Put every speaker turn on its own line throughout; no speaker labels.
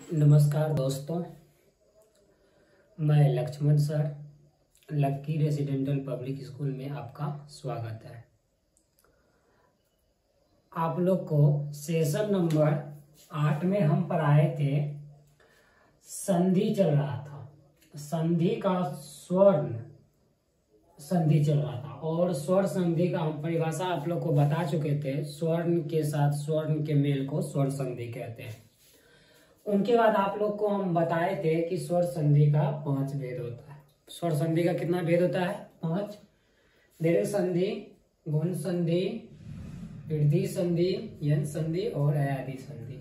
नमस्कार दोस्तों, मैं लक्ष्मण सर, लक्की रेसिडेंटल पब्लिक स्कूल में आपका स्वागत है। आप लोग को सेशन नंबर 8 में हम पढ़ाए थे, संधि चल रहा था। संधि का स्वर्ण संधि चल रहा था और स्वर संधि का हम परिभाषा आप लोग को बता चुके थे। स्वर्ण के साथ स्वर्ण के मेल को स्वर संधि कहते हैं। उनके बाद आप लोग को हम बताए थे कि स्वर संधि का 5 भेद होता है। स्वर संधि का कितना भेद होता है? 5। दीर्घ संधि, गुण संधि, वृद्धि संधि, यन संधि और अयादि संधि।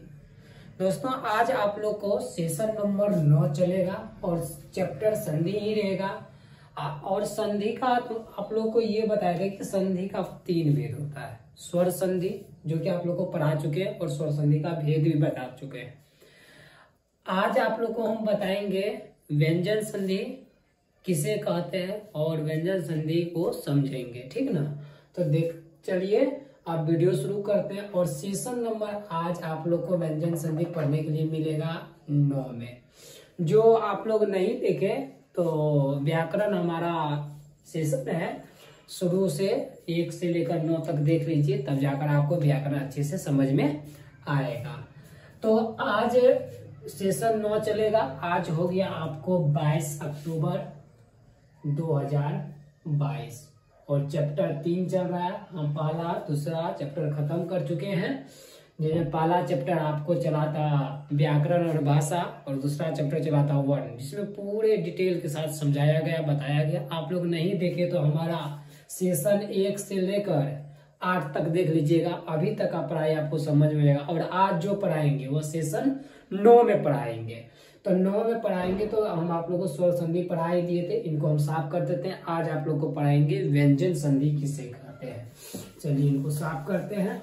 दोस्तों, आज आप लोग को सेशन नंबर 9 चलेगा और चैप्टर संधि ही रहेगा। और संधि का तो आप लोग को ये बताया गया कि संधि का 3 भेद होता है। स्वर संधि जो कि आप लोग को पढ़ा चुके हैं और स्वर संधि का भेद भी बता चुके हैं। आज आप लोग को हम बताएंगे व्यंजन संधि किसे कहते हैं और व्यंजन संधि को समझेंगे, ठीक ना। तो चलिए आप वीडियो शुरू करते हैं। और सेशन नंबर आज आप लोग को व्यंजन संधि पढ़ने के लिए मिलेगा 9 में। जो आप लोग नहीं देखे तो व्याकरण हमारा सेशन है, शुरू से 1 से लेकर 9 तक देख लीजिए, तब जाकर आपको व्याकरण अच्छे से समझ में आएगा। तो आज सेशन 9 चलेगा। आज हो गया आपको 22 अक्टूबर 2022 और चैप्टर 3 चल रहा है। हम पहला दूसरा चैप्टर खत्म कर चुके हैं। जैसे पहला चैप्टर आपको चला था व्याकरण और भाषा और दूसरा चैप्टर चला था वर्ण, जिसमें पूरे डिटेल के साथ समझाया गया, बताया गया। आप लोग नहीं देखे तो हमारा सेशन 1 से लेकर 8 तक देख लीजिएगा। अभी तक का पढ़ाई आपको समझ में आएगा। और आज जो पढ़ाएंगे वो सेशन 9 में पढ़ाएंगे। तो 9 में पढ़ाएंगे तो हम आप लोग को स्वर संधि पढ़ा ही दिए थे, इनको हम साफ कर देते हैं। आज आप लोग को पढ़ाएंगे व्यंजन संधि किसे कहते हैं। चलिए इनको साफ करते हैं।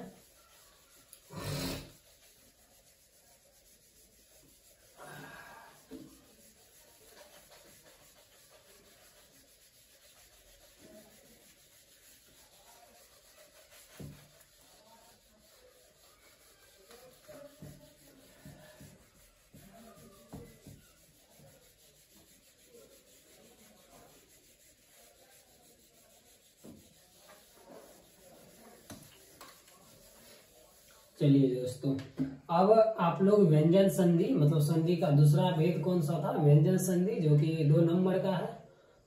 चलिए दोस्तों, अब आप लोग व्यंजन संधि मतलब संधि का दूसरा भेद कौन सा था? व्यंजन संधि, जो कि 2 नंबर का है।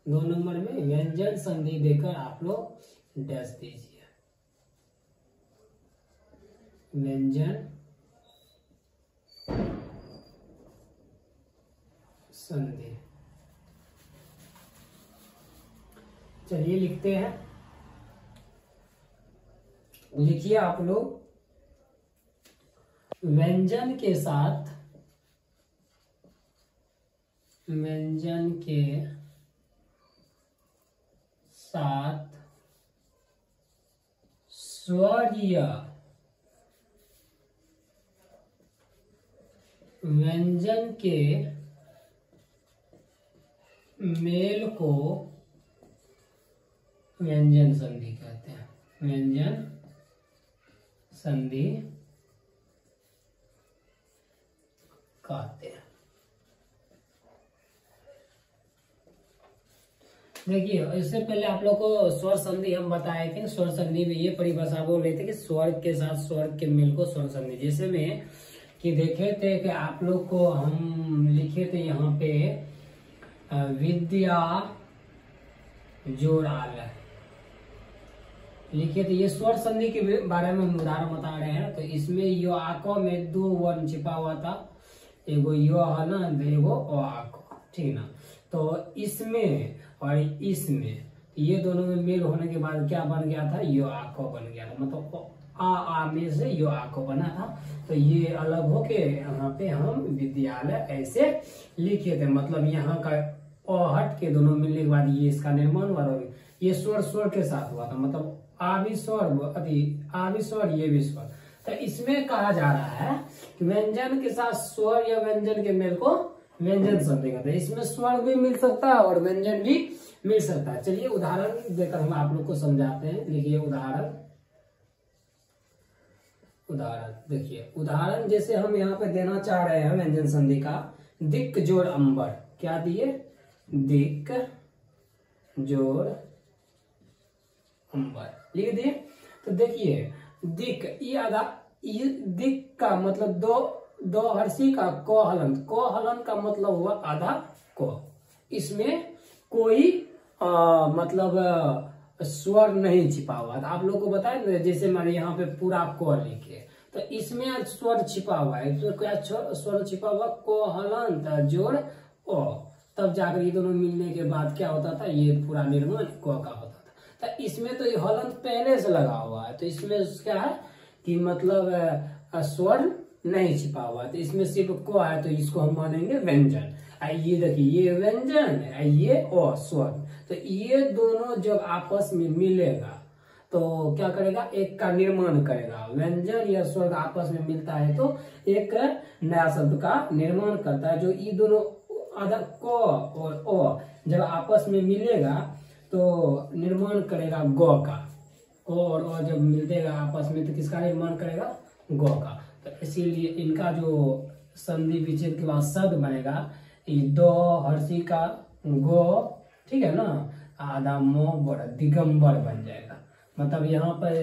2 नंबर में व्यंजन संधि देकर आप लोग डैश दीजिए। व्यंजन संधि। चलिए लिखते हैं। लिखिए आप लोग, व्यंजन के साथ स्वरीय व्यंजन के मेल को व्यंजन संधि कहते हैं। व्यंजन संधि कहते हैं। देखिए, इससे पहले आप लोग को स्वर संधि हम बताए थे। स्वर संधि में ये परिभाषा बोल रहे थे कि स्वर के साथ स्वर के मेल को स्वर संधि। जैसे में कि देखे थे कि आप लोग को हम लिखे थे यहाँ पे विद्या जोड़ाल लिखे थे। ये स्वर संधि के बारे में हम उदाहरण बता रहे हैं। तो इसमें यो आको में 2 वर्ण छिपा हुआ था, एगो यो है ना, एगो ओ आको, ठीक ना। तो इसमें और इसमें ये दोनों में मेल होने के बाद क्या बन गया था? यो आको बन गया था। मतलब आ में से यो आको बना था। तो ये अलग होके यहाँ पे हम विद्यालय ऐसे लिखे थे। मतलब यहाँ का ओ हट के दोनों मिलने के बाद ये इसका निर्माण हुआ। ये स्वर स्वर के साथ हुआ था। मतलब आ भी स्वर, ये भी स्वर। तो इसमें कहा जा रहा है कि व्यंजन के साथ स्वर या व्यंजन के मेल को व्यंजन संधि कहते हैं। इसमें स्वर भी मिल सकता है और व्यंजन भी मिल सकता है। चलिए उदाहरण देकर हम आप लोग को समझाते हैं। लिखिए उदाहरण। उदाहरण देखिए, उदाहरण जैसे हम यहाँ पे देना चाह रहे हैं व्यंजन संधि का, दिक जोड़ अंबर, क्या दिए, दिक जोड़ अंबर लिख दिए। तो देखिए दिक, ये दिक का मतलब दो हर्षी का को हलंत, को हलंत का मतलब हुआ आधा को। इसमें कोई मतलब स्वर नहीं छिपा हुआ था। आप लोग को बताया जैसे मैंने यहाँ पे पूरा को लिखे, तो इसमें स्वर छिपा हुआ है। तो क्या स्वर छिपा हुआ, को हलंत जोड़ ओ, तब जाकर ये दोनों मिलने के बाद क्या होता था, ये पूरा निर्माण को का होता था। तो इसमें तो ये हलंत पहले से लगा हुआ है, तो इसमें क्या है कि मतलब स्वर नहीं छिपा हुआ, तो इसमें सिर्फ को है, तो इसको हम मानेंगे व्यंजन। ये देखिए ये व्यंजन है, ये ओ स्वर। तो ये दोनों जब आपस में मिलेगा तो क्या करेगा, एक का निर्माण करेगा। व्यंजन या स्वर आपस में मिलता है तो एक नया शब्द का निर्माण करता है। जो ये दोनों आधा को और ओ जब आपस में मिलेगा तो निर्माण करेगा गो का। को और ओ जब मिलेगा आपस में तो किसका निर्माण करेगा, गो का। तो इसीलिए इनका जो संधि विच्छेद के बाद शब्द बनेगा, ये दो हर्षी का गो, ठीक है ना, आधा मो बड़ा दिगंबर बन जाएगा। मतलब यहाँ पर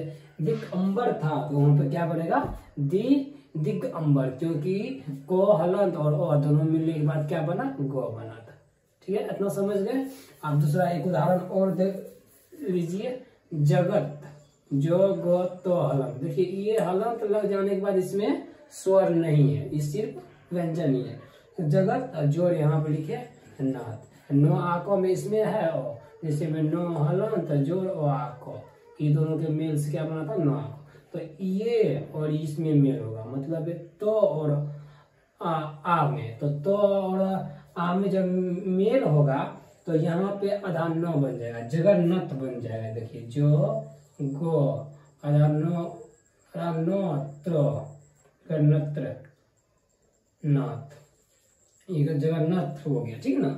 दिगंबर था तो वहां पर क्या बनेगा, दिगंबर, क्योंकि को हलंत और ओ दोनों मिलने के बाद क्या बना, गो बना था। ठीक है, इतना समझ गए। आप दूसरा एक उदाहरण और देख लीजिए, जगत जो गो तो हलंत। देखिए ये हलंत लग जाने के बाद इसमें स्वर नहीं है, ये सिर्फ व्यंजन ही है। तो जगत जोड़ यहाँ पे लिखे नाथ, नो आको में इसमें है ओ, जैसे में नो हलंत जोड़ ओ आको, ये दोनों के मेल से क्या बना था, नो आको। तो ये और इसमें मेल होगा, मतलब तो और आ में, तो और आ में जब मेल होगा तो यहाँ पे आधा नो बन जाएगा, जगन्नाथ बन जाएगा। देखिए जो गो आधा नो गणत्र नाथ, ये जगन्नाथ हो गया, ठीक ना।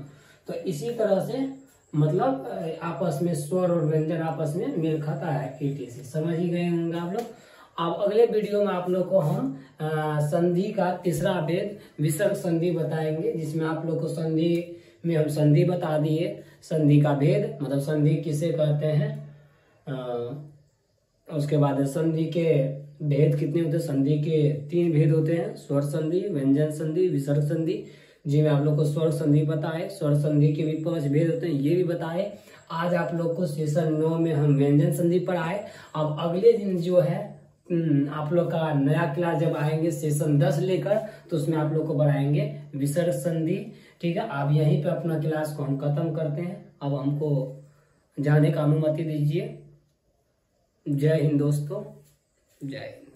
तो इसी तरह से मतलब आपस में स्वर और व्यंजन आपस में मेल खाता है, ETC समझ ही गए होंगे आप लोग। अब अगले वीडियो में आप लोग को हम संधि का तीसरा भेद विसर्ग संधि बताएंगे, जिसमें आप लोग को संधि में हम संधि बता दिए, संधि का भेद मतलब संधि किसे कहते हैं, उसके बाद संधि के भेद कितने होते हैं। संधि के 3 भेद होते हैं, स्वर संधि, व्यंजन संधि, विसर्ग संधि, जिनमें आप लोग को स्वर संधि बताए। स्वर संधि के भी 5 भेद होते हैं, ये भी बताए। आज आप लोग को सेशन 9 में हम व्यंजन संधि पढ़ाए। अब अगले दिन जो है आप लोग का नया क्लास जब आएंगे सेशन 10 लेकर, तो उसमें आप लोग को बढ़ाएंगे विसर्ग संधि। ठीक है, अब यहीं पे अपना क्लास को हम खत्म करते हैं। अब हमको जाने का अनुमति दीजिए। जय हिंद दोस्तों, जय हिंद।